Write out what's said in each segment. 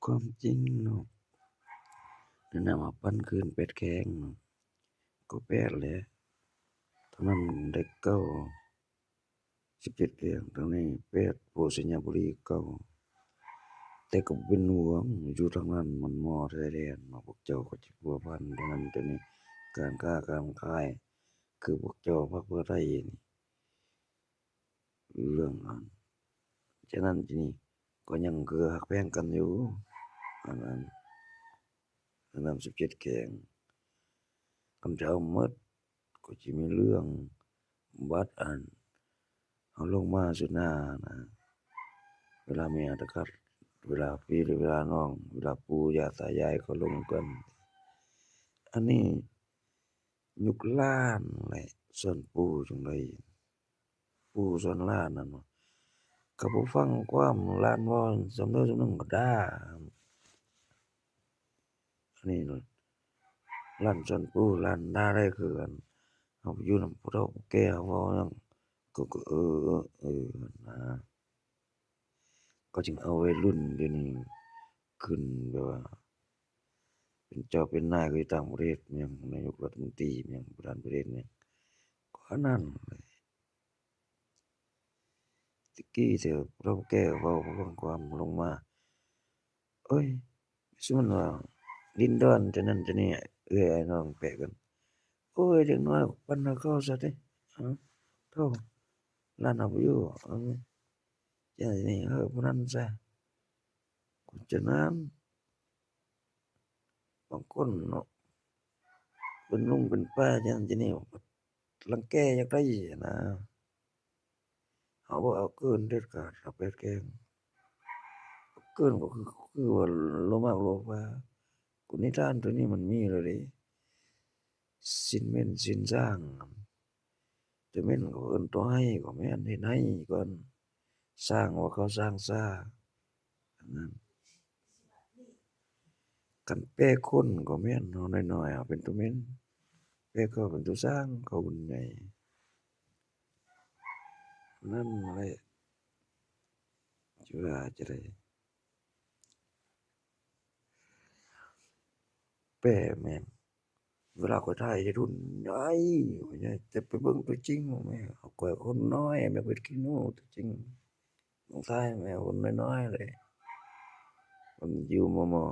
ความจริงเนาะแนะนำว่าปั้นคืนเป็ดแข็งเนาะก็แปดแหละตอนนั้นเด็กเก้า17เดือนตอนนี้แปดโพธิ์สัญญาบุรีเก้าแต่ก็บ่เป็นห่วงอยู่ทางนั้นมันมอชายแดนเนาะพวกเจ้าก็สิพัวพันตรงนั้นตรงนี้การค้าการขายคือพวกเจ้าพรรคเพื่อไทยนี่เรื่องนั้นฉะนั้นทีนี้ก็ยังคือฮักแพงกันอยู่อันนั้น17แข็งคำจะเอาหมดก็สิมีเรื่องบัตรอันเอาลงมาซุหน้านะเวลาแม่ตะคัดเวลาพี่หรือเวลาน้องเวลาปู่ย่าตายายเขาลงกันอันนี้ยุคหลานแหละส่วนปู่จั่งใดปู่ส่วนหลานนั่นว่าก็บ่ฟังความหลานเว้าสำเด้อสำนึงก็ด่าอันนี้น่ะหลานส่วนปู่หลานด่าได้คือกันเฮาไปอยู่นำผู้เฒ่าผู้แก่เขาเว้าหยังก็นะก็จึงเอาวัยรุ่นเดี๋ยวนี้ขึ้นแบบว่าเป็นเจ้าเป็นนายคือต่างประเทศอิหยังนายกรัฐมนตรีอิหยังประธานประเทศอิหยังก็อันนั้นแหละแต่กี้เที่ยวผู้เฒ่าผู้แก่เว้าบ่ฟังความลงมาเฮ้ยซุมันว่าดินดอนจะนั้นจะนี้เอื้อยอ้ายน้องแปะกันโอ้ยเด็กน้อยปั้นให้เขาซะติอ้าวโธ่หลานเอาบ่อยู่จะนี่ผู้นั้นซะก็ฉะนั้นบางคนเนาะเป็นลุงเป็นป้าจะนั้นจะนี้รังแกจักได้นะเขาบ่เอาเกินเด็ดขาดเอาเป็ดแกงเกินก็คือว่าโลมากโลภากูนิทานตัวนี้มันมีแล้วเดะศีลแม่นศีลสร้างจะแม่นก็เอิ้นตัวให้ก็แม่นเฮ็ดให้ก่อนสร้างว่าเขาสร้างซ่าอันนั้นคันแปรคนก็แม่นเนาะน้อยๆเอาเป็นตัวแม่นแปรเขาเป็นตัวสร้างเขาบุญใหญ่นั่นแหละสิว่าจะได้แปรแม่นเวลาข้อยถ่ายวัยรุ่นใหญ่ข้อยใหญ่แต่ไปเบิ่งตัวจริงแม่ข้อยคนน้อยแม่เป็นขี้หนูตัวจริงต้องถ่ายแม่คนน้อยๆเลยมันอยู่มอ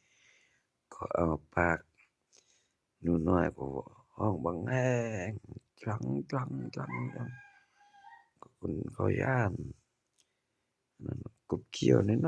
ๆก็เอาปากหนูน้อยก็ห้องบักแห้งจังก็คนเขาย้านอันนั้นกบเคี้ยวน้อย